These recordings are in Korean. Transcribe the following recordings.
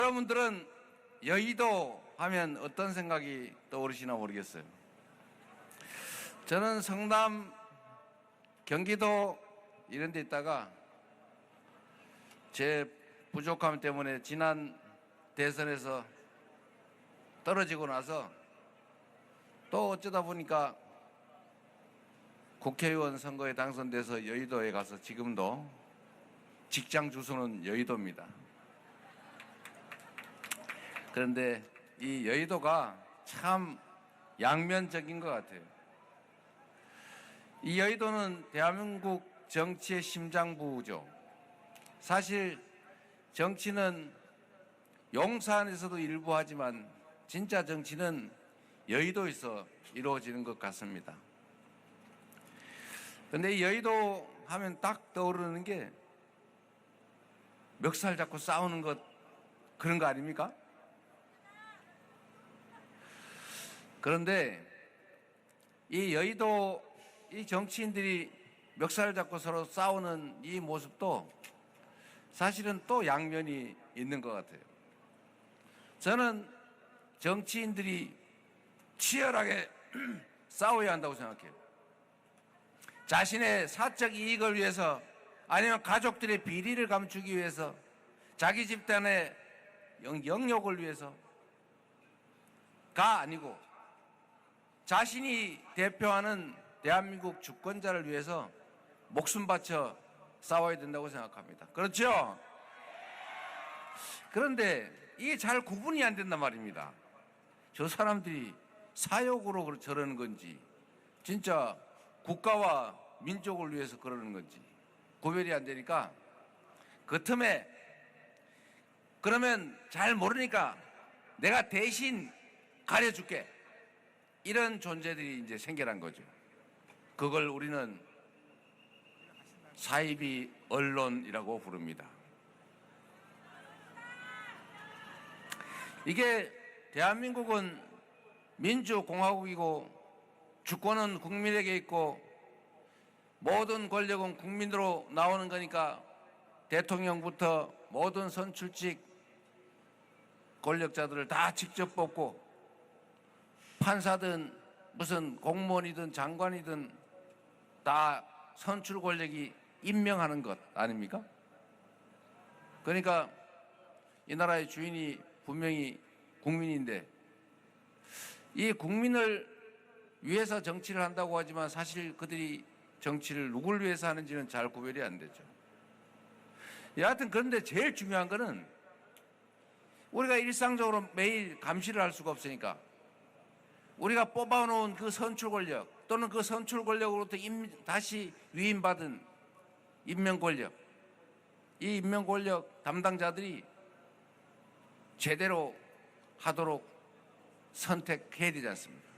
여러분들은 여의도 하면 어떤 생각이 떠오르시나 모르겠어요. 저는 성남, 경기도 이런 데 있다가 제 부족함 때문에 지난 대선에서 떨어지고 나서 또 어쩌다 보니까 국회의원 선거에 당선돼서 여의도에 가서 지금도 직장 주소는 여의도입니다. 그런데 이 여의도가 참 양면적인 것 같아요. 이 여의도는 대한민국 정치의 심장부죠. 사실 정치는 용산에서도 일부 하지만 진짜 정치는 여의도에서 이루어지는 것 같습니다. 그런데 이 여의도 하면 딱 떠오르는 게 멱살 잡고 싸우는 것, 그런 거 아닙니까? 그런데 이 여의도, 이 정치인들이 멱살을 잡고 서로 싸우는 이 모습도 사실은 또 양면이 있는 것 같아요. 저는 정치인들이 치열하게 싸워야 한다고 생각해요. 자신의 사적 이익을 위해서 아니면 가족들의 비리를 감추기 위해서 자기 집단의 영역을 위해서가 아니고 자신이 대표하는 대한민국 주권자를 위해서 목숨 바쳐 싸워야 된다고 생각합니다. 그렇죠? 그런데 이게 잘 구분이 안 된단 말입니다. 저 사람들이 사욕으로 저러는 건지 진짜 국가와 민족을 위해서 그러는 건지 구별이 안 되니까 그 틈에 그러면 잘 모르니까 내가 대신 가려줄게, 이런 존재들이 이제 생겨난 거죠. 그걸 우리는 사이비 언론이라고 부릅니다. 이게 대한민국은 민주공화국이고 주권은 국민에게 있고 모든 권력은 국민으로 나오는 거니까 대통령부터 모든 선출직 권력자들을 다 직접 뽑고 판사든 무슨 공무원이든 장관이든 다 선출 권력이 임명하는 것 아닙니까? 그러니까 이 나라의 주인이 분명히 국민인데 이 국민을 위해서 정치를 한다고 하지만 사실 그들이 정치를 누굴 위해서 하는지는 잘 구별이 안 되죠. 여하튼 그런데 제일 중요한 거는 우리가 일상적으로 매일 감시를 할 수가 없으니까 우리가 뽑아놓은 그 선출 권력 또는 그 선출 권력으로부터 다시 위임받은 임명 권력, 이 임명 권력 담당자들이 제대로 하도록 선택해야 되지 않습니까?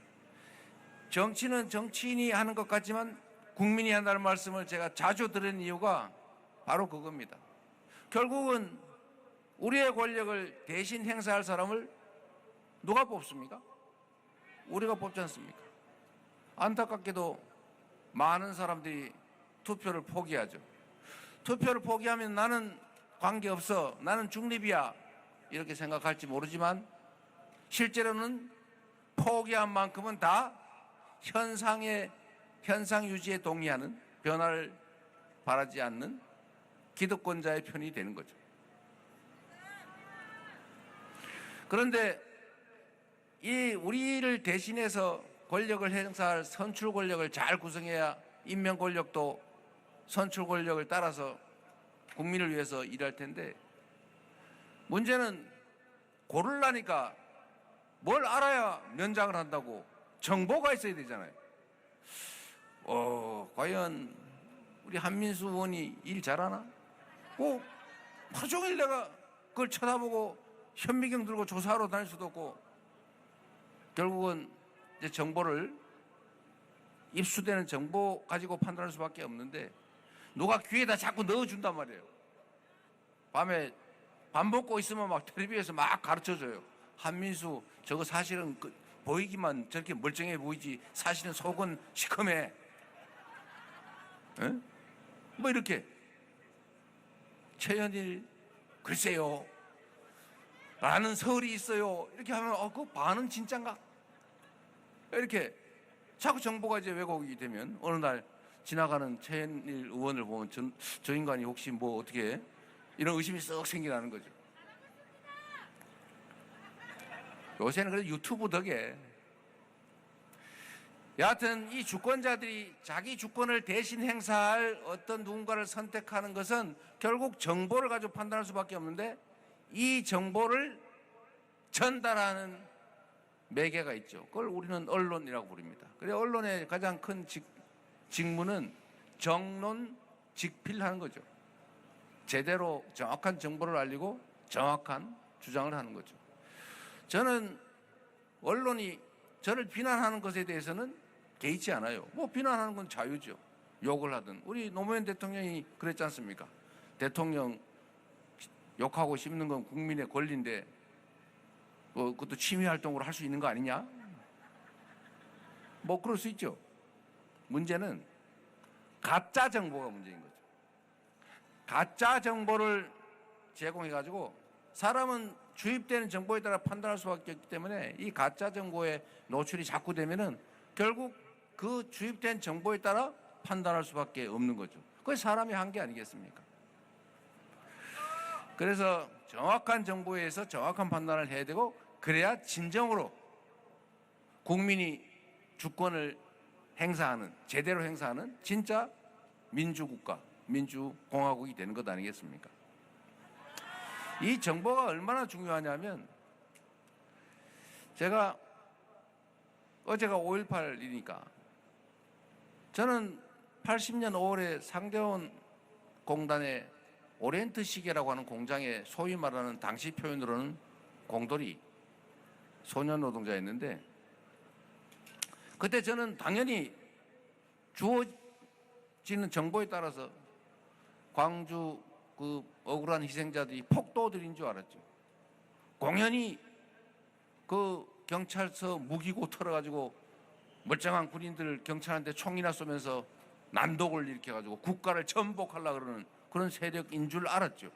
정치는 정치인이 하는 것 같지만 국민이 한다는 말씀을 제가 자주 들은 이유가 바로 그겁니다. 결국은 우리의 권력을 대신 행사할 사람을 누가 뽑습니까? 우리가 뽑지 않습니까? 안타깝게도 많은 사람들이 투표를 포기하죠. 투표를 포기하면 나는 관계없어, 나는 중립이야, 이렇게 생각할지 모르지만 실제로는 포기한 만큼은 다 현상 유지에 동의하는, 변화를 바라지 않는 기득권자의 편이 되는 거죠. 그런데 이 우리를 대신해서 권력을 행사할 선출 권력을 잘 구성해야 임명 권력도 선출 권력을 따라서 국민을 위해서 일할 텐데 문제는 고르려니까 뭘 알아야 면장을 한다고 정보가 있어야 되잖아요. 과연 우리 한민수 의원이 일 잘하나? 꼭 하루 종일 내가 그걸 쳐다보고 현미경 들고 조사하러 다닐 수도 없고 결국은 이제 정보를 입수되는 정보 가지고 판단할 수밖에 없는데 누가 귀에다 자꾸 넣어준단 말이에요. 밤에 밥 먹고 있으면 막 텔레비에서 막 가르쳐줘요. 한민수 저거 사실은 보이기만 저렇게 멀쩡해 보이지 사실은 속은 시커매. 에? 뭐 이렇게 최현일 글쎄요. 라는 설이 있어요. 이렇게 하면 그 반은 진짠가? 이렇게 자꾸 정보가 이제 왜곡이 되면 어느 날 지나가는 최현일 의원을 보면 저 인간이 혹시 뭐 어떻게 이런 의심이 썩 생기라는 거죠. 요새는 그래도 유튜브 덕에 여하튼 이 주권자들이 자기 주권을 대신 행사할 어떤 누군가를 선택하는 것은 결국 정보를 가지고 판단할 수밖에 없는데 이 정보를 전달하는 매개가 있죠. 그걸 우리는 언론이라고 부릅니다. 그래 언론의 가장 큰 직무는 정론 직필하는 거죠. 제대로 정확한 정보를 알리고 정확한 주장을 하는 거죠. 저는 언론이 저를 비난하는 것에 대해서는 개의치 않아요. 뭐 비난하는 건 자유죠. 욕을 하든 우리 노무현 대통령이 그랬지 않습니까? 대통령 욕하고 씹는 건 국민의 권리인데 그것도 취미 활동으로 할 수 있는 거 아니냐? 뭐 그럴 수 있죠. 문제는 가짜 정보가 문제인 거죠. 가짜 정보를 제공해가지고 사람은 주입되는 정보에 따라 판단할 수밖에 없기 때문에 이 가짜 정보에 노출이 자꾸 되면은 결국 그 주입된 정보에 따라 판단할 수밖에 없는 거죠. 그게 사람의 한계 아니겠습니까? 그래서 정확한 정보에 의해서 정확한 판단을 해야 되고 그래야 진정으로 국민이 주권을 행사하는 제대로 행사하는 진짜 민주국가, 민주공화국이 되는 것 아니겠습니까? 이 정보가 얼마나 중요하냐면 제가 어제가 5.18이니까 저는 80년 5월에 상대원 공단의 오리엔트 시계라고 하는 공장에 소위 말하는 당시 표현으로는 공돌이 소년 노동자였는데 그때 저는 당연히 주어지는 정보에 따라서 광주 그 억울한 희생자들이 폭도들인 줄 알았죠. 공연히 그 경찰서 무기고 털어가지고 멀쩡한 군인들 경찰한테 총이나 쏘면서 난독을 일으켜가지고 국가를 전복하려고 그러는 그런 세력인 줄 알았죠.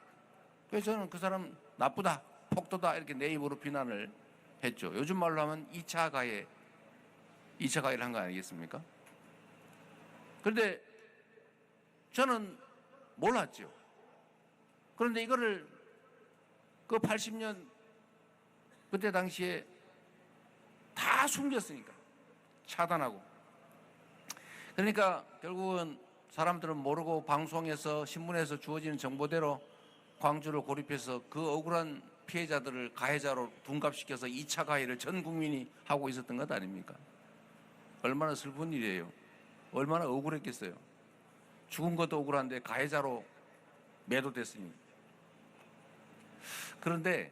그래서 저는 그 사람 나쁘다, 폭도다 이렇게 내 입으로 비난을 했죠. 요즘 말로 하면 2차 가해를 한 거 아니겠습니까? 그런데 저는 몰랐죠. 그런데 이거를 그 80년 그때 당시에 다 숨겼으니까 차단하고 그러니까 결국은 사람들은 모르고 방송에서 신문에서 주어지는 정보대로 광주를 고립해서 그 억울한 피해자들을 가해자로 둔갑시켜서 2차 가해를 전 국민이 하고 있었던 것 아닙니까? 얼마나 슬픈 일이에요. 얼마나 억울했겠어요. 죽은 것도 억울한데 가해자로 매도됐으니. 그런데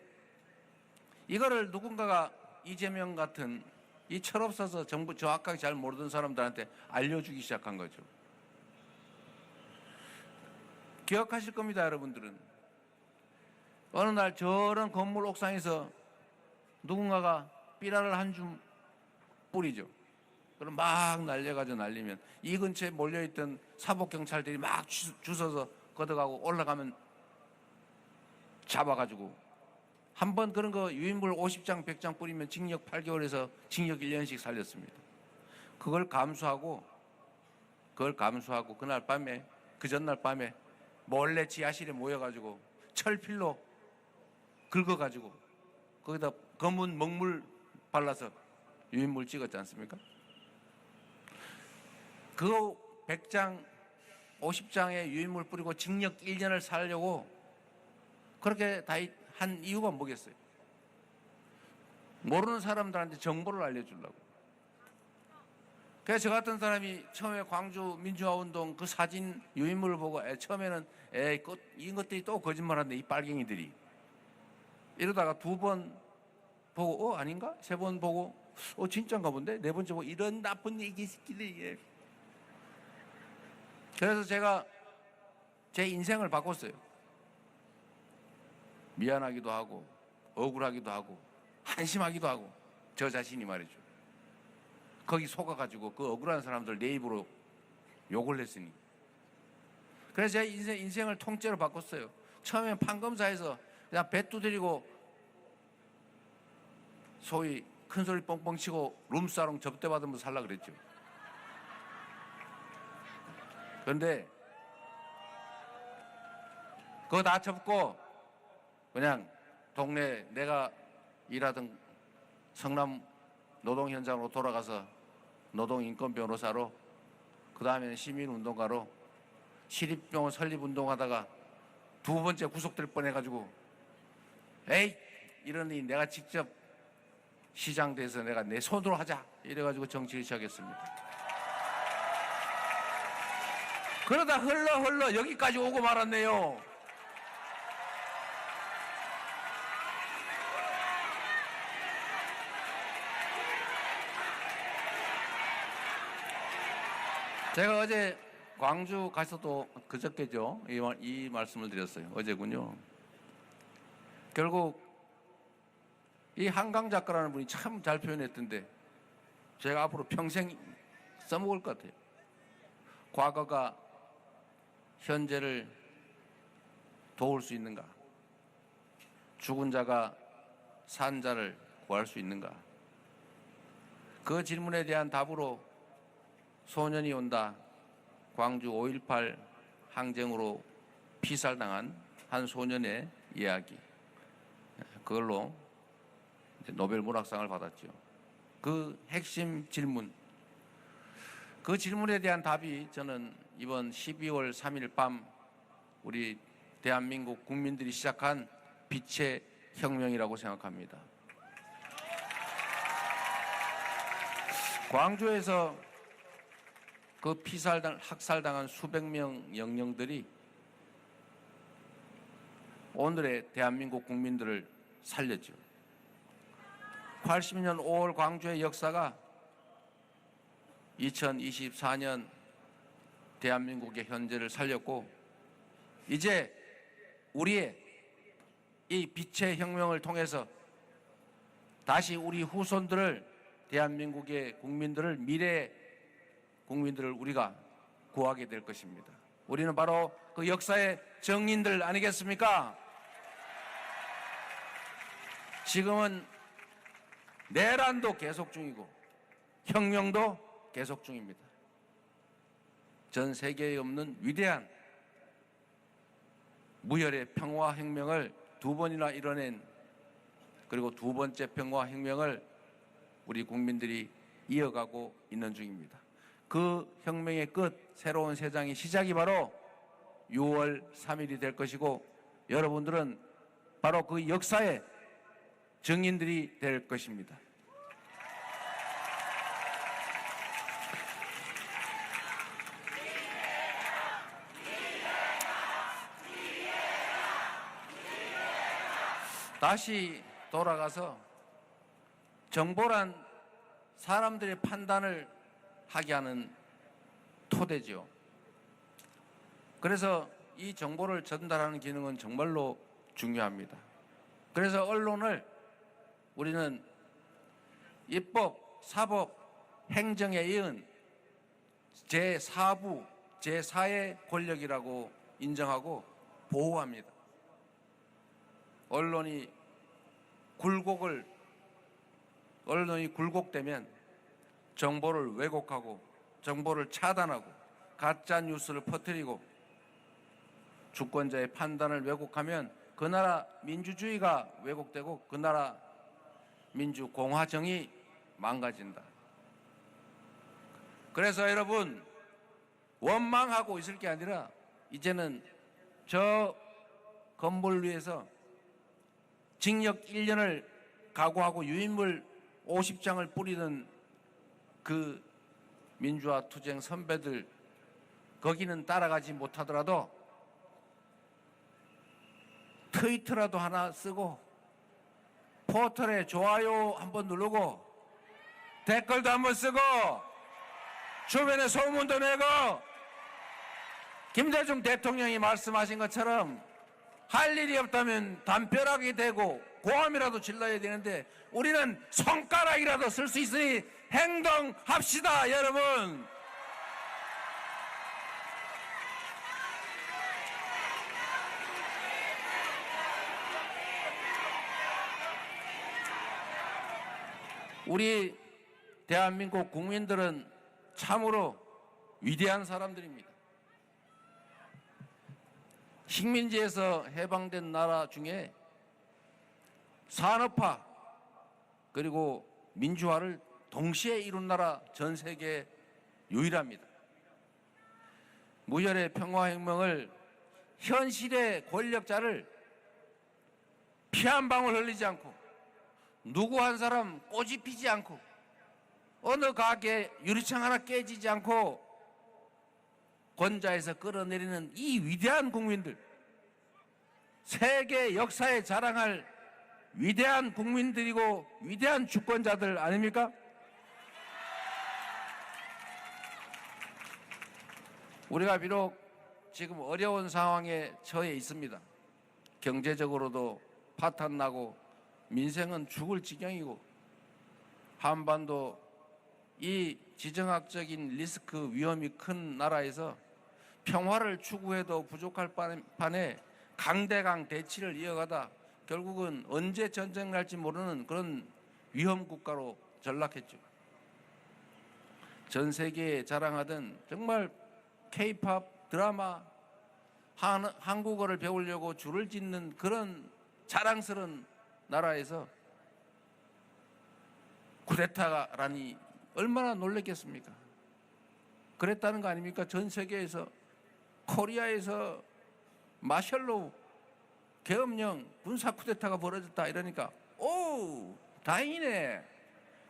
이거를 누군가가 이재명 같은 이 철없어서 정부 정확하게 잘 모르던 사람들한테 알려주기 시작한 거죠. 기억하실 겁니다, 여러분들은. 어느 날 저런 건물 옥상에서 누군가가 삐라를 한 줌 뿌리죠. 그럼 막 날려가지고 날리면 이 근처에 몰려있던 사복경찰들이 막 주워서 걷어가고 올라가면 잡아가지고 한 번 그런 거 유인물 50장 100장 뿌리면 징역 8개월에서 징역 1년씩 살렸습니다. 그걸 감수하고 그날 밤에 그 전날 밤에 몰래 지하실에 모여가지고 철필로 긁어가지고 거기다 검은 먹물 발라서 유인물 찍었지 않습니까? 그 100장 50장의 유인물 뿌리고 징역 1년을 살려고 그렇게 다 한 이유가 뭐겠어요? 모르는 사람들한테 정보를 알려주려고. 그래서 저 같은 사람이 처음에 광주 민주화운동 그 사진 유인물을 보고 처음에는 이것들이 또 거짓말한다 이 빨갱이들이 이러다가 2번 보고 아닌가? 3번 보고 진짜인가 본데? 4번째 보고 이런 나쁜 얘기 새끼들이. 그래서 제가 제 인생을 바꿨어요. 미안하기도 하고 억울하기도 하고 한심하기도 하고 저 자신이 말이죠. 거기 속아가지고 그 억울한 사람들 내 입으로 욕을 했으니. 그래서 제 인생을 통째로 바꿨어요. 처음엔 판검사에서 그냥 배 두드리고 소위 큰 소리 뻥뻥 치고 룸사롱 접대 받으면서 살라 그랬죠. 그런데 그거 다 접고 그냥 동네 내가 일하던 성남 노동 현장으로 돌아가서 노동인권 변호사로, 그 다음에는 시민운동가로 시립병원 설립운동하다가 두 번째 구속될 뻔해가지고 에이 이러니 내가 직접 시장 돼서 내가 내 손으로 하자 이래가지고 정치를 시작했습니다. 그러다 흘러 여기까지 오고 말았네요. 제가 어제 광주 가서도 그저께죠. 이 말씀을 드렸어요. 어제군요. 결국 이 한강 작가라는 분이 참 잘 표현했던데 제가 앞으로 평생 써먹을 것 같아요. 과거가 현재를 도울 수 있는가? 죽은 자가 산 자를 구할 수 있는가? 그 질문에 대한 답으로 소년이 온다. 광주 5.18 항쟁으로 피살당한 한 소년의 이야기. 그걸로 노벨 문학상을 받았죠. 그 핵심 질문, 그 질문에 대한 답이 저는 이번 12월 3일 밤 우리 대한민국 국민들이 시작한 빛의 혁명이라고 생각합니다. 광주에서 그 학살당한 수백 명 영령들이 오늘의 대한민국 국민들을 살렸죠. 80년 5월 광주의 역사가 2024년 대한민국의 현재를 살렸고, 이제 우리의 이 빛의 혁명을 통해서 다시 우리 후손들을, 대한민국의 국민들을, 미래의 국민들을 우리가 구하게 될 것입니다. 우리는 바로 그 역사의 증인들 아니겠습니까? 지금은 내란도 계속 중이고 혁명도 계속 중입니다. 전 세계에 없는 위대한 무혈의 평화혁명을 두 번이나 이뤄낸, 그리고 두 번째 평화혁명을 우리 국민들이 이어가고 있는 중입니다. 그 혁명의 끝, 새로운 세상의 시작이 바로 6월 3일이 될 것이고, 여러분들은 바로 그 역사의 증인들이 될 것입니다. 다시 돌아가서 정보란 사람들의 판단을 하게 하는 토대죠. 그래서 이 정보를 전달하는 기능은 정말로 중요합니다. 그래서 언론을 우리는 입법, 사법, 행정에 이은 제4부, 제4의 권력이라고 인정하고 보호합니다. 언론이 굴곡되면 정보를 왜곡하고 정보를 차단하고 가짜 뉴스를 퍼뜨리고 주권자의 판단을 왜곡하면 그 나라 민주주의가 왜곡되고 그 나라 민주공화정이 망가진다. 그래서 여러분, 원망하고 있을 게 아니라 이제는 저 건물 위에서 징역 1년을 각오하고 유인물 50장을 뿌리는 그 민주화 투쟁 선배들, 거기는 따라가지 못하더라도 트위터라도 하나 쓰고 포털에 좋아요 한번 누르고 댓글도 한번 쓰고 주변에 소문도 내고, 김대중 대통령이 말씀하신 것처럼 할 일이 없다면 담벼락이 되고 고함이라도 질러야 되는데 우리는 손가락이라도 쓸 수 있으니 행동합시다, 여러분. 우리 대한민국 국민들은 참으로 위대한 사람들입니다. 식민지에서 해방된 나라 중에 산업화 그리고 민주화를 동시에 이룬 나라 전 세계 유일합니다. 무혈의 평화혁명을 현실의 권력자를 피 한 방울 흘리지 않고 누구 한 사람 꼬집히지 않고 어느 가게 유리창 하나 깨지지 않고 권좌에서 끌어내리는 이 위대한 국민들, 세계 역사에 자랑할 위대한 국민들이고 위대한 주권자들 아닙니까? 우리가 비록 지금 어려운 상황에 처해 있습니다. 경제적으로도 파탄나고 민생은 죽을 지경이고 한반도 이 지정학적인 리스크 위험이 큰 나라에서 평화를 추구해도 부족할 판에 강대강 대치를 이어가다 결국은 언제 전쟁 날지 모르는 그런 위험 국가로 전락했죠. 전 세계에 자랑하던 정말 K-팝 드라마 한국어를 배우려고 줄을 짓는 그런 자랑스러운 나라에서 쿠데타라니 얼마나 놀랬겠습니까? 그랬다는 거 아닙니까? 전 세계에서 코리아에서 마셜로우 계엄령 군사 쿠데타가 벌어졌다 이러니까 오 다행이네.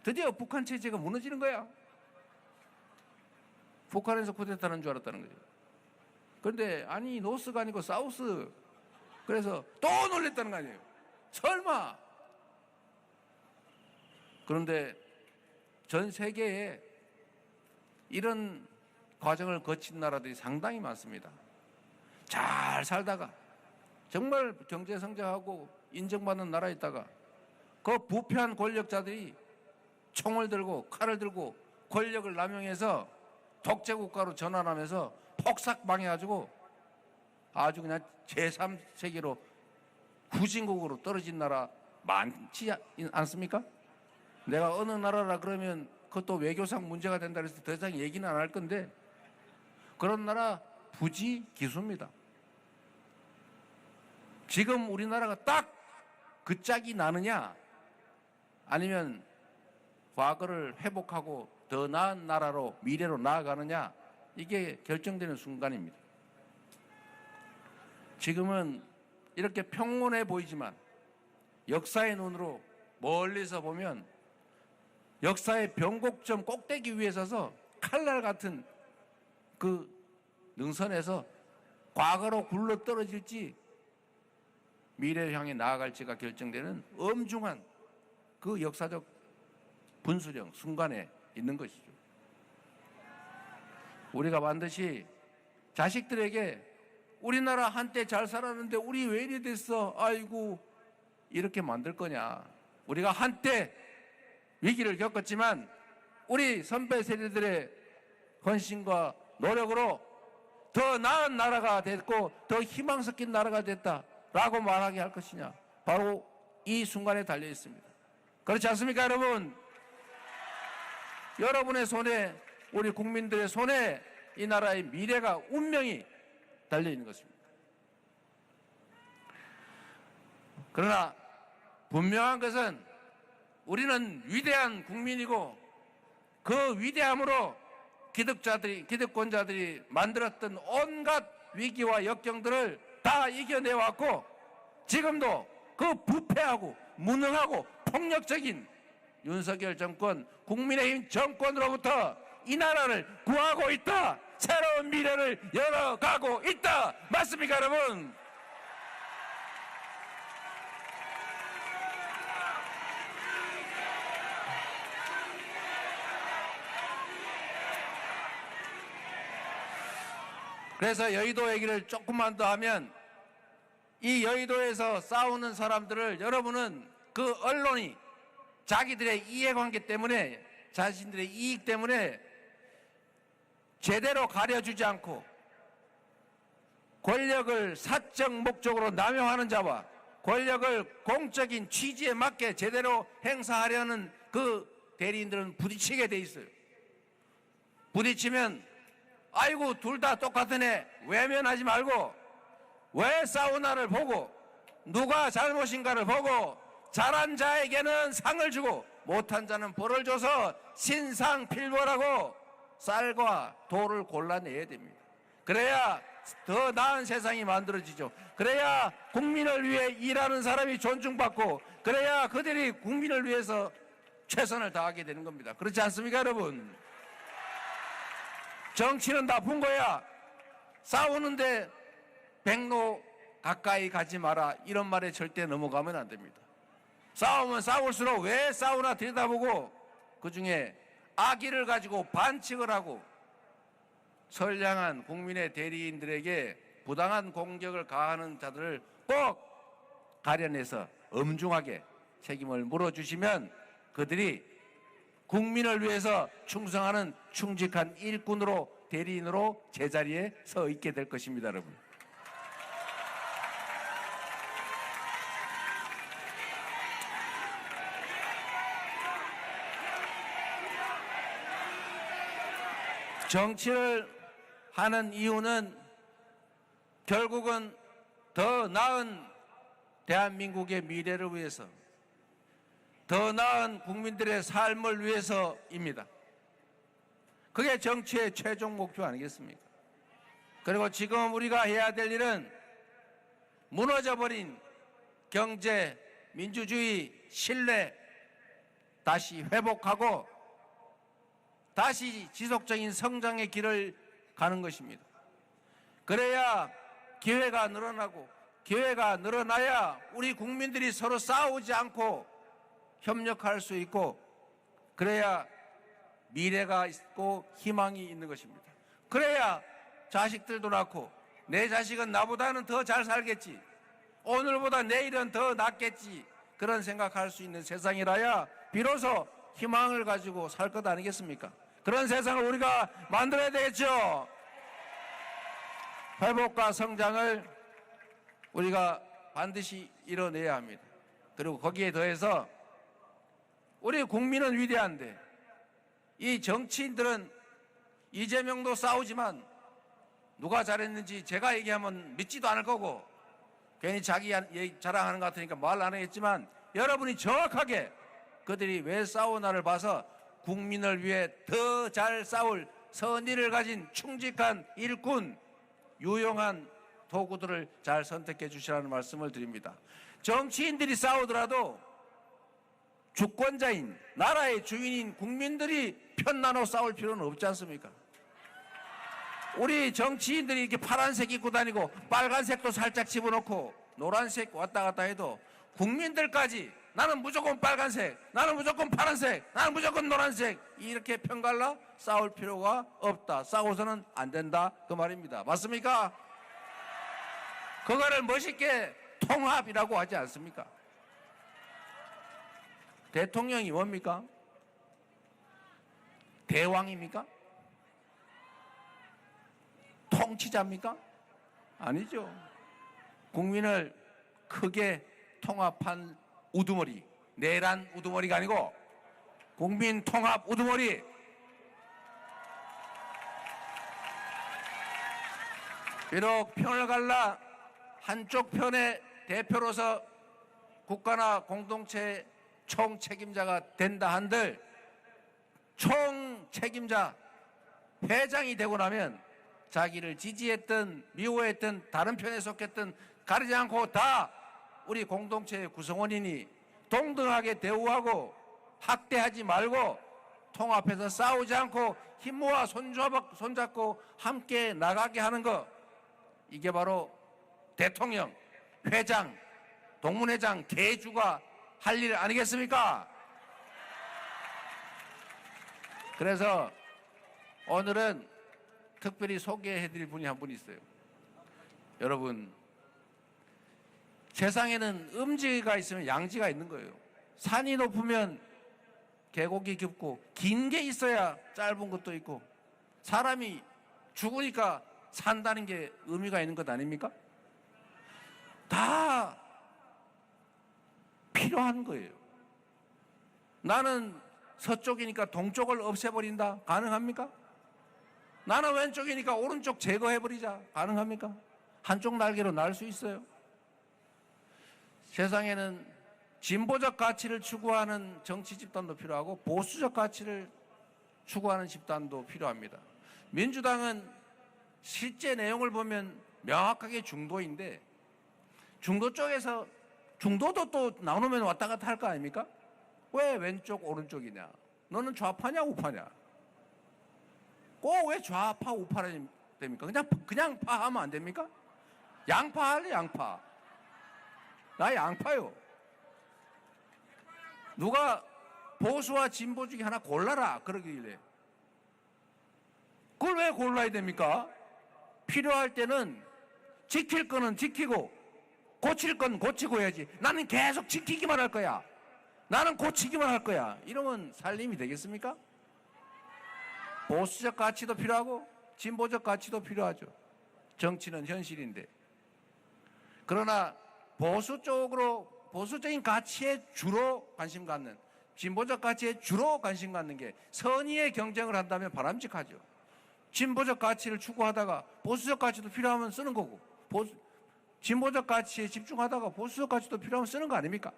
드디어 북한 체제가 무너지는 거야. 북한에서 쿠데타는 줄 알았다는 거죠. 그런데 아니 노스가 아니고 사우스. 그래서 또 놀랬다는 거 아니에요. 설마. 그런데 전 세계에 이런 과정을 거친 나라들이 상당히 많습니다. 잘 살다가 정말 경제 성장하고 인정받는 나라에 있다가 그 부패한 권력자들이 총을 들고 칼을 들고 권력을 남용해서 독재국가로 전환하면서 폭삭망해가지고 아주 그냥 제3세계로 후진국으로 떨어진 나라 많지 않습니까? 내가 어느 나라라 그러면 그것도 외교상 문제가 된다 그래서 더 이상 얘기는 안 할 건데 그런 나라 부지기수입니다. 지금 우리나라가 딱 그 짝이 나느냐 아니면 과거를 회복하고 더 나은 나라로 미래로 나아가느냐 이게 결정되는 순간입니다. 지금은 이렇게 평온해 보이지만 역사의 눈으로 멀리서 보면 역사의 변곡점 꼭대기 위에 서서 칼날 같은 그 능선에서 과거로 굴러 떨어질지 미래를 향해 나아갈지가 결정되는 엄중한 그 역사적 분수령 순간에 있는 것이죠. 우리가 반드시 자식들에게 우리나라 한때 잘 살았는데 우리 왜 이리 됐어? 아이고 이렇게 만들 거냐. 우리가 한때 위기를 겪었지만 우리 선배 세대들의 헌신과 노력으로 더 나은 나라가 됐고 더 희망 섞인 나라가 됐다라고 말하게 할 것이냐. 바로 이 순간에 달려 있습니다. 그렇지 않습니까, 여러분? 여러분의 손에 우리 국민들의 손에 이 나라의 미래가 운명이 달려 있는 것입니다. 그러나 분명한 것은 우리는 위대한 국민이고 그 위대함으로 기득권자들이 만들었던 온갖 위기와 역경들을 다 이겨내왔고 지금도 그 부패하고 무능하고 폭력적인 윤석열 정권, 국민의힘 정권으로부터 이 나라를 구하고 있다. 새로운 미래를 열어가고 있다. 맞습니까, 여러분? 그래서 여의도 얘기를 조금만 더 하면 이 여의도에서 싸우는 사람들을 여러분은 그 언론이 자기들의 이해관계 때문에 자신들의 이익 때문에 제대로 가려주지 않고 권력을 사적 목적으로 남용하는 자와 권력을 공적인 취지에 맞게 제대로 행사하려는 그 대리인들은 부딪히게 돼 있어요. 부딪히면 아이고 둘 다 똑같은 애 외면하지 말고 왜 싸우나를 보고 누가 잘못인가를 보고 잘한 자에게는 상을 주고 못한 자는 벌을 줘서 신상필벌하고 쌀과 돌을 골라내야 됩니다. 그래야 더 나은 세상이 만들어지죠. 그래야 국민을 위해 일하는 사람이 존중받고 그래야 그들이 국민을 위해서 최선을 다하게 되는 겁니다. 그렇지 않습니까, 여러분? 정치는 나쁜 거야. 싸우는데 백로 가까이 가지 마라, 이런 말에 절대 넘어가면 안 됩니다. 싸우면 싸울수록 왜 싸우나 들여다보고 그중에 악의를 가지고 반칙을 하고 선량한 국민의 대리인들에게 부당한 공격을 가하는 자들을 꼭 가려내서 엄중하게 책임을 물어주시면 그들이 국민을 위해서 충성하는 충직한 일꾼으로, 대리인으로 제자리에 서 있게 될 것입니다, 여러분. 정치를 하는 이유는 결국은 더 나은 대한민국의 미래를 위해서, 더 나은 국민들의 삶을 위해서입니다. 그게 정치의 최종 목표 아니겠습니까? 그리고 지금 우리가 해야 될 일은 무너져버린 경제, 민주주의, 신뢰 다시 회복하고 다시 지속적인 성장의 길을 가는 것입니다. 그래야 기회가 늘어나고, 기회가 늘어나야 우리 국민들이 서로 싸우지 않고 협력할 수 있고, 그래야 미래가 있고 희망이 있는 것입니다. 그래야 자식들도 낳고 내 자식은 나보다는 더 잘 살겠지, 오늘보다 내일은 더 낫겠지, 그런 생각할 수 있는 세상이라야 비로소 희망을 가지고 살 것 아니겠습니까? 그런 세상을 우리가 만들어야 되겠죠. 회복과 성장을 우리가 반드시 이뤄내야 합니다. 그리고 거기에 더해서 우리 국민은 위대한데 이 정치인들은 이재명도 싸우지만 누가 잘했는지 제가 얘기하면 믿지도 않을 거고 괜히 자기 자랑하는 것 같으니까 말 안 하겠지만 여러분이 정확하게 그들이 왜 싸우나를 봐서 국민을 위해 더 잘 싸울 선의를 가진 충직한 일꾼, 유용한 도구들을 잘 선택해 주시라는 말씀을 드립니다. 정치인들이 싸우더라도 주권자인, 나라의 주인인 국민들이 편 나눠 싸울 필요는 없지 않습니까? 우리 정치인들이 이렇게 파란색 입고 다니고 빨간색도 살짝 집어넣고 노란색 왔다 갔다 해도 국민들까지 나는 무조건 빨간색, 나는 무조건 파란색, 나는 무조건 노란색 이렇게 편갈라 싸울 필요가 없다. 싸워서는 안 된다, 그 말입니다. 맞습니까? 그거를 멋있게 통합이라고 하지 않습니까? 대통령이 뭡니까? 대왕입니까? 통치자입니까? 아니죠. 국민을 크게 통합한 우두머리, 내란 우두머리가 아니고 국민 통합 우두머리. 비록 편을 갈라 한쪽 편의 대표로서 국가나 공동체 총책임자가 된다 한들 총책임자 회장이 되고 나면 자기를 지지했든 미워했든 다른 편에 속했든 가리지 않고 다 우리 공동체의 구성원이니 동등하게 대우하고 학대하지 말고 통합해서 싸우지 않고 힘 모아 손잡고 함께 나가게 하는 것, 이게 바로 대통령, 회장, 동문회장, 대주가 할 일 아니겠습니까? 그래서 오늘은 특별히 소개해드릴 분이 한 분 있어요. 여러분, 세상에는 음지가 있으면 양지가 있는 거예요. 산이 높으면 계곡이 깊고 긴 게 있어야 짧은 것도 있고 사람이 죽으니까 산다는 게 의미가 있는 것 아닙니까? 다 필요한 거예요. 나는 서쪽이니까 동쪽을 없애버린다. 가능합니까? 나는 왼쪽이니까 오른쪽 제거해버리자. 가능합니까? 한쪽 날개로 날 수 있어요. 세상에는 진보적 가치를 추구하는 정치 집단도 필요하고 보수적 가치를 추구하는 집단도 필요합니다. 민주당은 실제 내용을 보면 명확하게 중도인데 중도 쪽에서 중도도 또 나누면 왔다 갔다 할 거 아닙니까? 왜 왼쪽 오른쪽이냐? 너는 좌파냐 우파냐? 꼭 왜 좌파 우파라 됩니까? 그냥 파하면 안 됩니까? 양파 할래 양파. 나 양파요. 누가 보수와 진보 중에 하나 골라라 그러길래 그걸 왜 골라야 됩니까? 필요할 때는 지킬 거는 지키고 고칠 건 고치고 해야지. 나는 계속 지키기만 할 거야. 나는 고치기만 할 거야. 이러면 살림이 되겠습니까? 보수적 가치도 필요하고 진보적 가치도 필요하죠. 정치는 현실인데. 그러나 보수적인 가치에 주로 관심 갖는, 진보적 가치에 주로 관심 갖는 게 선의의 경쟁을 한다면 바람직하죠. 진보적 가치를 추구하다가 보수적 가치도 필요하면 쓰는 거고, 진보적 가치에 집중하다가 보수적 가치도 필요하면 쓰는 거 아닙니까?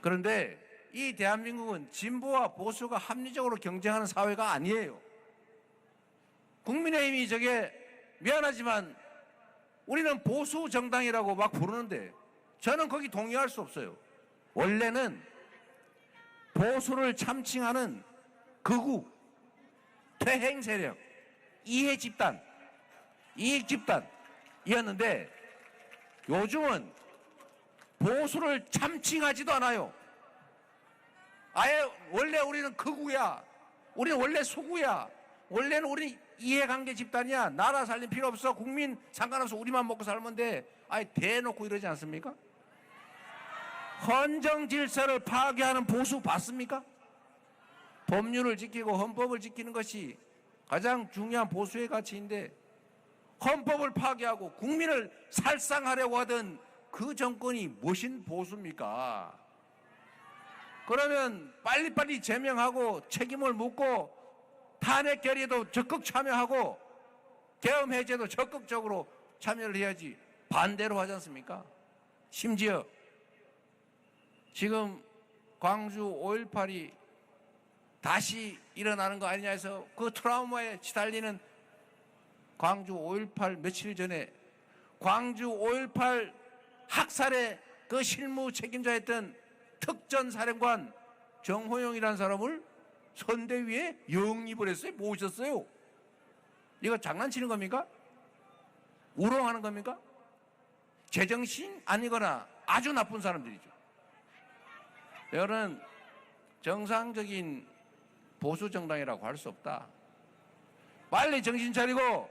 그런데 이 대한민국은 진보와 보수가 합리적으로 경쟁하는 사회가 아니에요. 국민의힘이 저게 미안하지만 우리는 보수 정당이라고 막 부르는데 저는 거기 동의할 수 없어요. 원래는 보수를 참칭하는 극우, 퇴행 세력, 이해 집단, 이익 집단이었는데 요즘은 보수를 참칭하지도 않아요. 아예 원래 우리는 극우야. 우리는 원래 소구야. 원래는 우리 이해관계 집단이야. 나라 살림 필요 없어. 국민 상관없어. 우리만 먹고 살면 돼. 아예 대놓고 이러지 않습니까? 헌정 질서를 파괴하는 보수 봤습니까? 법률을 지키고 헌법을 지키는 것이 가장 중요한 보수의 가치인데 헌법을 파괴하고 국민을 살상하려고 하던 그 정권이 무엇인 보수입니까? 그러면 빨리빨리 제명하고 책임을 묻고 탄핵 결의에도 적극 참여하고 계엄 해제도 적극적으로 참여를 해야지 반대로 하지 않습니까? 심지어 지금 광주 5.18이 다시 일어나는 거 아니냐 해서 그 트라우마에 시달리는 광주 5.18 며칠 전에 광주 5.18 학살의 그 실무 책임자였던 특전사령관 정호영이라는 사람을 선대위에 영입을 했어요. 모셨어요. 이거 장난치는 겁니까? 우롱하는 겁니까? 제정신 아니거나 아주 나쁜 사람들이죠. 여러분, 정상적인 보수 정당이라고 할 수 없다. 빨리 정신 차리고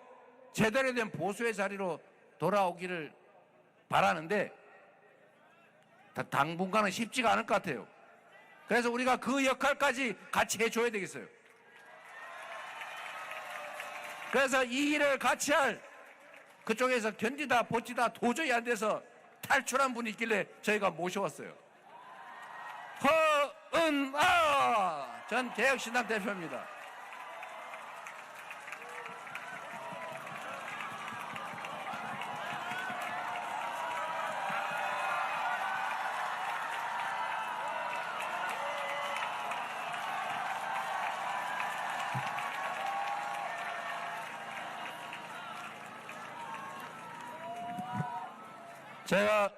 제대로 된 보수의 자리로 돌아오기를 바라는데 당분간은 쉽지가 않을 것 같아요. 그래서 우리가 그 역할까지 같이 해줘야 되겠어요. 그래서 이 일을 같이 할 그쪽에서 견디다 버티다 도저히 안 돼서 탈출한 분이 있길래 저희가 모셔왔어요. 허은아 전 개혁신당 대표입니다. 제가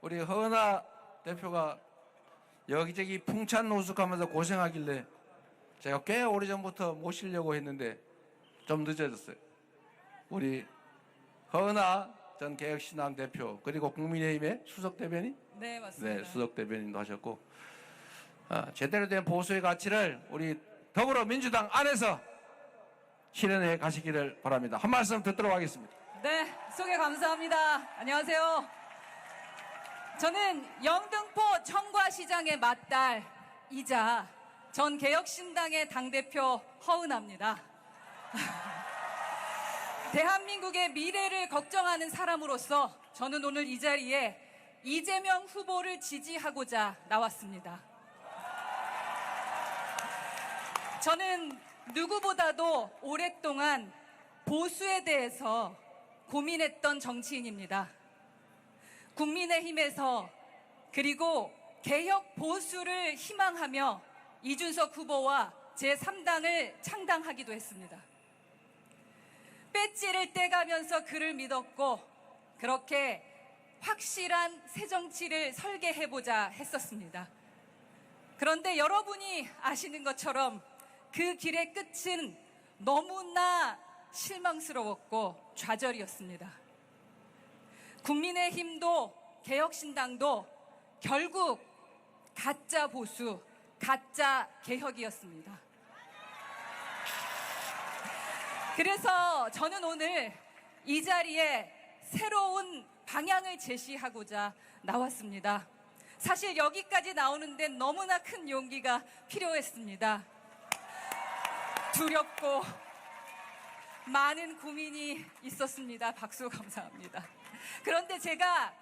우리 허은하 대표가 여기저기 풍찬노숙하면서 고생하길래 제가 꽤 오래전부터 모시려고 했는데 좀 늦어졌어요. 우리 허은하 전 개혁신당 대표 그리고 국민의힘의 수석 대변인? 네, 맞습니다. 네, 수석 대변인도 하셨고 제대로 된 보수의 가치를 우리 더불어민주당 안에서 실현해 가시기를 바랍니다. 한 말씀 듣도록 하겠습니다. 네, 소개 감사합니다. 안녕하세요. 저는 영등포 청과시장의 맏딸이자 전 개혁신당의 당대표 허은하입니다. 대한민국의 미래를 걱정하는 사람으로서 저는 오늘 이 자리에 이재명 후보를 지지하고자 나왔습니다. 저는 누구보다도 오랫동안 보수에 대해서 고민했던 정치인입니다. 국민의힘에서 그리고 개혁 보수를 희망하며 이준석 후보와 제3당을 창당하기도 했습니다. 배지를 떼가면서 그를 믿었고 그렇게 확실한 새정치를 설계해보자 했었습니다. 그런데 여러분이 아시는 것처럼 그 길의 끝은 너무나 실망스러웠고 좌절이었습니다. 국민의힘도 개혁신당도 결국 가짜 보수, 가짜 개혁이었습니다. 그래서 저는 오늘 이 자리에 새로운 방향을 제시하고자 나왔습니다. 사실 여기까지 나오는 데 너무나 큰 용기가 필요했습니다. 두렵고 많은 고민이 있었습니다. 박수 감사합니다. 그런데 제가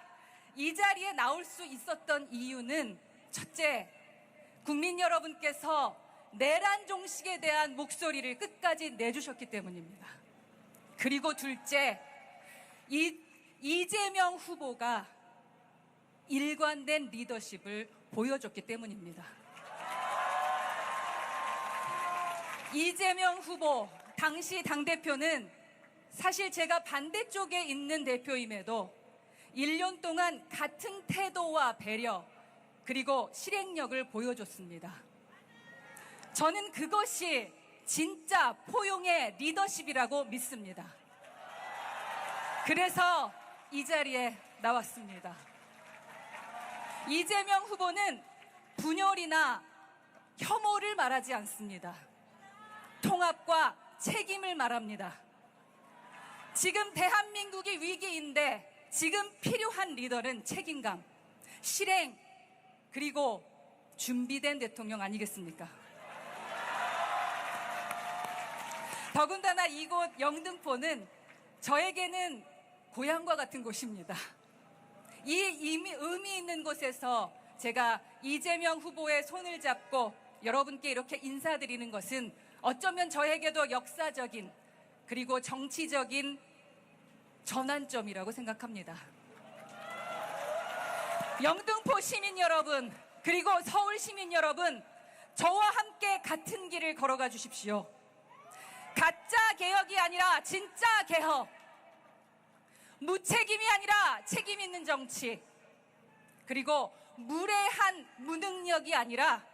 이 자리에 나올 수 있었던 이유는 첫째, 국민 여러분께서 내란 종식에 대한 목소리를 끝까지 내주셨기 때문입니다. 그리고 둘째, 이재명 후보가 일관된 리더십을 보여줬기 때문입니다. 이재명 후보, 당시 당대표는 사실 제가 반대쪽에 있는 대표임에도 1년 동안 같은 태도와 배려, 그리고 실행력을 보여줬습니다. 저는 그것이 진짜 포용의 리더십이라고 믿습니다. 그래서 이 자리에 나왔습니다. 이재명 후보는 분열이나 혐오를 말하지 않습니다. 통합과 책임을 말합니다. 지금 대한민국이 위기인데 지금 필요한 리더는 책임감, 실행, 그리고 준비된 대통령 아니겠습니까? 더군다나 이곳 영등포는 저에게는 고향과 같은 곳입니다. 이 의미 있는 곳에서 제가 이재명 후보의 손을 잡고 여러분께 이렇게 인사드리는 것은 어쩌면 저에게도 역사적인 그리고 정치적인 전환점이라고 생각합니다. 영등포 시민 여러분, 그리고 서울 시민 여러분, 저와 함께 같은 길을 걸어가 주십시오. 가짜 개혁이 아니라 진짜 개혁, 무책임이 아니라 책임 있는 정치, 그리고 무례한 무능력이 아니라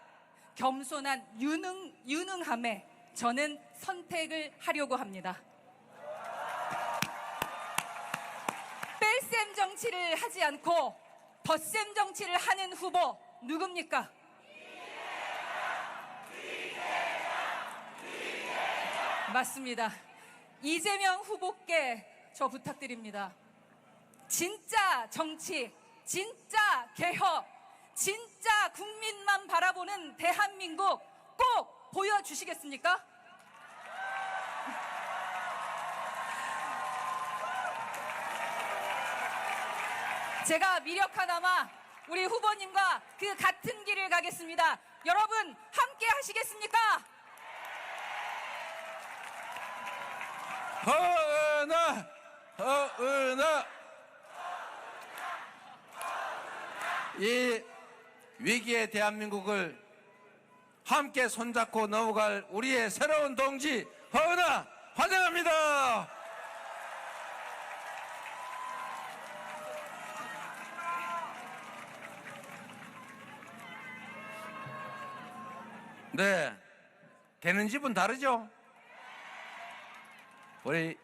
겸손한 유능함에 저는 선택을 하려고 합니다. 뺄셈 정치를 하지 않고 덧셈 정치를 하는 후보 누굽니까? 맞습니다. 이재명 후보께 저 부탁드립니다. 진짜 정치, 진짜 개혁, 진짜 국민만 바라보는 대한민국 꼭 보여주시겠습니까? 제가 미력 하나마 우리 후보님과 그 같은 길을 가겠습니다. 여러분 함께 하시겠습니까? 허은아, 허은아. 이 위기의 대한민국을 함께 손잡고 넘어갈 우리의 새로운 동지 허은아 환영합니다. 네, 되는 집은 다르죠? 우리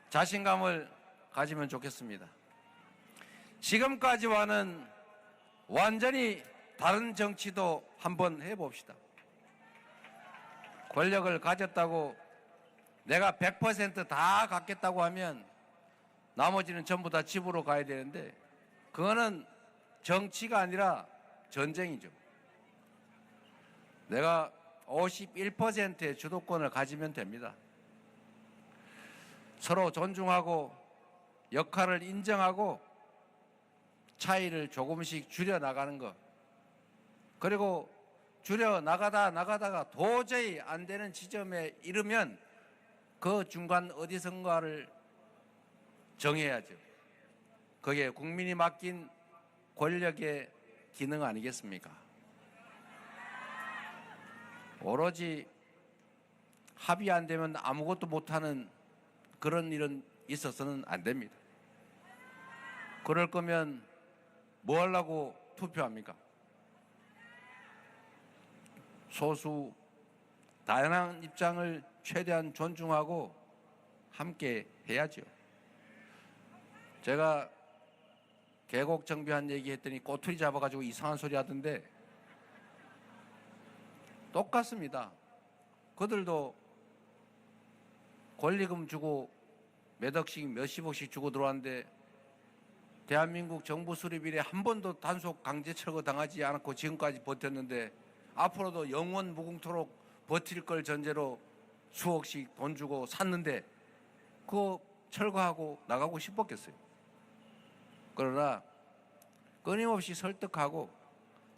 자신감을 가지면 좋겠습니다. 지금까지와는 완전히 다른 정치도 한번 해봅시다. 권력을 가졌다고 내가 100% 갖겠다고 하면 나머지는 전부 다 집으로 가야 되는데 그거는 정치가 아니라 전쟁이죠. 내가 51%의 주도권을 가지면 됩니다. 서로 존중하고 역할을 인정하고 차이를 조금씩 줄여나가는 것, 그리고 줄여 나가다가 도저히 안 되는 지점에 이르면 그 중간 어디선가를 정해야죠. 그게 국민이 맡긴 권력의 기능 아니겠습니까? 오로지 합의 안 되면 아무것도 못하는 그런 일은 있어서는 안 됩니다. 그럴 거면 뭐 하려고 투표합니까? 소수 다양한 입장을 최대한 존중하고 함께 해야죠. 제가 계곡 정비한 얘기했더니 꼬투리 잡아가지고 이상한 소리 하던데 똑같습니다. 그들도 권리금 주고 몇 억씩 몇십억씩 주고 들어왔는데 대한민국 정부 수립 이래 한 번도 단속 강제 철거 당하지 않고 지금까지 버텼는데 앞으로도 영원 무궁토록 버틸 걸 전제로 수억씩 돈 주고 샀는데 그거 철거하고 나가고 싶었겠어요. 그러나 끊임없이 설득하고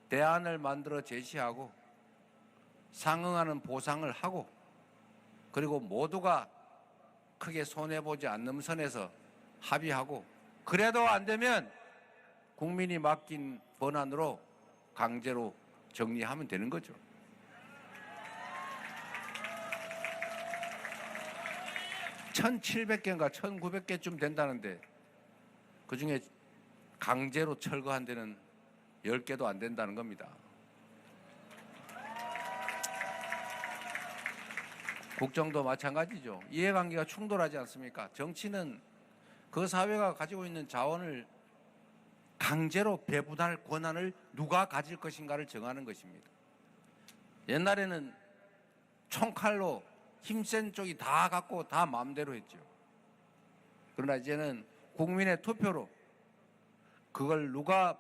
대안을 만들어 제시하고 상응하는 보상을 하고 그리고 모두가 크게 손해보지 않는 선에서 합의하고 그래도 안 되면 국민이 맡긴 번안으로 강제로 정리하면 되는 거죠. (1700개인가) (1900개쯤) 된다는데 그중에 강제로 철거한 데는 10개도 안 된다는 겁니다. 국정도 마찬가지죠. 이해관계가 충돌하지 않습니까? 정치는 그 사회가 가지고 있는 자원을 강제로 배분할 권한을 누가 가질 것인가를 정하는 것입니다. 옛날에는 총칼로 힘센 쪽이 다 갖고 다 마음대로 했죠. 그러나 이제는 국민의 투표로 그걸 누가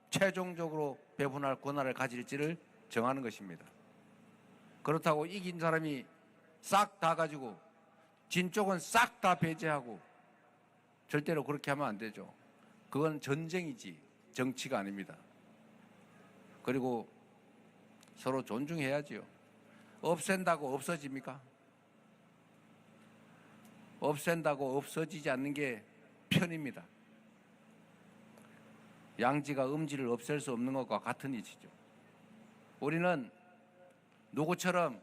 최종적으로 배분할 권한을 가질지를 정하는 것입니다. 그렇다고 이긴 사람이 싹 다 가지고 진 쪽은 싹 다 배제하고 절대로 그렇게 하면 안 되죠. 그건 전쟁이지 정치가 아닙니다. 그리고 서로 존중해야지요. 없앤다고 없어집니까? 없앤다고 없어지지 않는 게 편입니다. 양지가 음지를 없앨 수 없는 것과 같은 이치죠. 우리는 누구처럼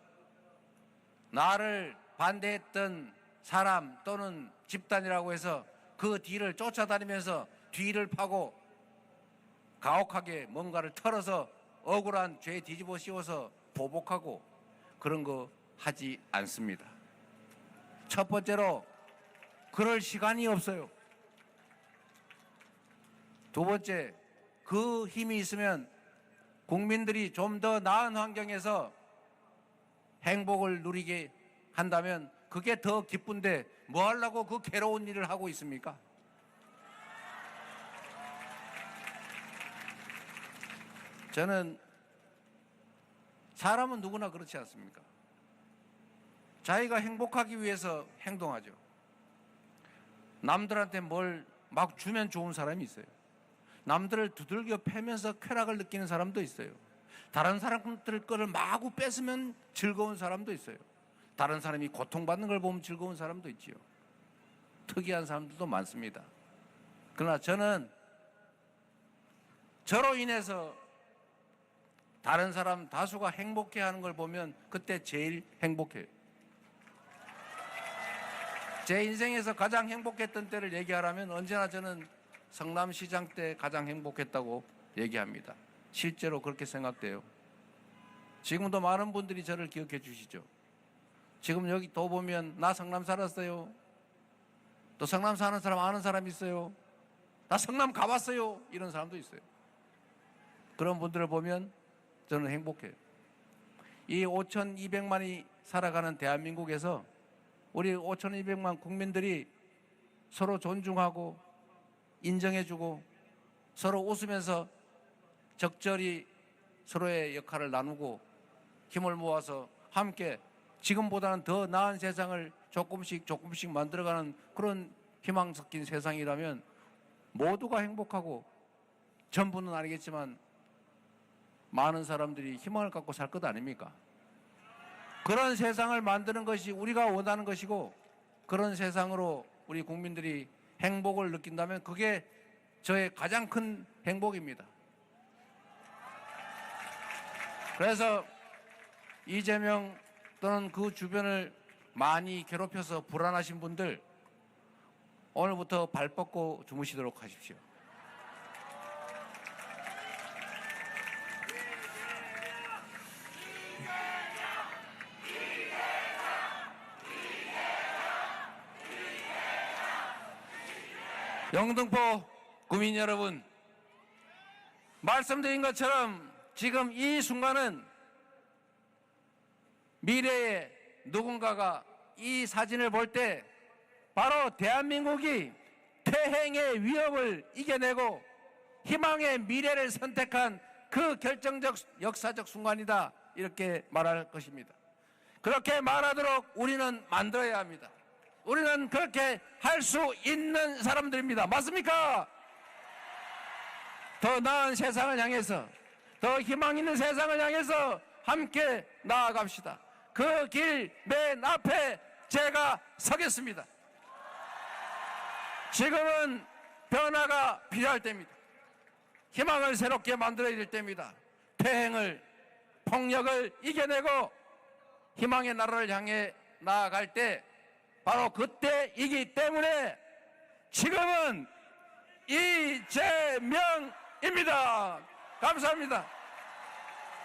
나를 반대했던 사람 또는 집단이라고 해서 그 뒤를 쫓아다니면서 뒤를 파고 가혹하게 뭔가를 털어서 억울한 죄 뒤집어 씌워서 보복하고 그런 거 하지 않습니다. 첫 번째로 그럴 시간이 없어요. 두 번째, 그 힘이 있으면 국민들이 좀 더 나은 환경에서 행복을 누리게 한다면 그게 더 기쁜데 뭐 하려고 그 괴로운 일을 하고 있습니까? 저는 사람은 누구나 그렇지 않습니까? 자기가 행복하기 위해서 행동하죠. 남들한테 뭘 막 주면 좋은 사람이 있어요. 남들을 두들겨 패면서 쾌락을 느끼는 사람도 있어요. 다른 사람들 거를 마구 뺏으면 즐거운 사람도 있어요. 다른 사람이 고통받는 걸 보면 즐거운 사람도 있지요. 특이한 사람들도 많습니다. 그러나 저는 저로 인해서 다른 사람 다수가 행복해하는 걸 보면 그때 제일 행복해요. 제 인생에서 가장 행복했던 때를 얘기하라면 언제나 저는 성남시장 때 가장 행복했다고 얘기합니다. 실제로 그렇게 생각돼요. 지금도 많은 분들이 저를 기억해 주시죠. 지금 여기 또 보면 나 성남 살았어요. 또 성남 사는 사람 아는 사람 있어요. 나 성남 가봤어요. 이런 사람도 있어요. 그런 분들을 보면 저는 행복해요. 이 5,200만이 살아가는 대한민국에서 우리 5,200만 국민들이 서로 존중하고 인정해주고 서로 웃으면서 적절히 서로의 역할을 나누고 힘을 모아서 함께 지금보다는 더 나은 세상을 조금씩 만들어가는 그런 희망 섞인 세상이라면 모두가 행복하고 전부는 아니겠지만 많은 사람들이 희망을 갖고 살 것 아닙니까? 그런 세상을 만드는 것이 우리가 원하는 것이고, 그런 세상으로 우리 국민들이 행복을 느낀다면 그게 저의 가장 큰 행복입니다. 그래서 이재명 또는 그 주변을 많이 괴롭혀서 불안하신 분들, 오늘부터 발 뻗고 주무시도록 하십시오. 영등포 구민 여러분, 말씀드린 것처럼 지금 이 순간은 미래에 누군가가 이 사진을 볼 때 바로 대한민국이 퇴행의 위협을 이겨내고 희망의 미래를 선택한 그 결정적 역사적 순간이다, 이렇게 말할 것입니다. 그렇게 말하도록 우리는 만들어야 합니다. 우리는 그렇게 할 수 있는 사람들입니다. 맞습니까? 더 나은 세상을 향해서, 더 희망 있는 세상을 향해서 함께 나아갑시다. 그 길 맨 앞에 제가 서겠습니다. 지금은 변화가 필요할 때입니다. 희망을 새롭게 만들어야 될 때입니다. 퇴행을, 폭력을 이겨내고 희망의 나라를 향해 나아갈 때, 바로 그때이기 때문에 지금은 이재명입니다. 감사합니다.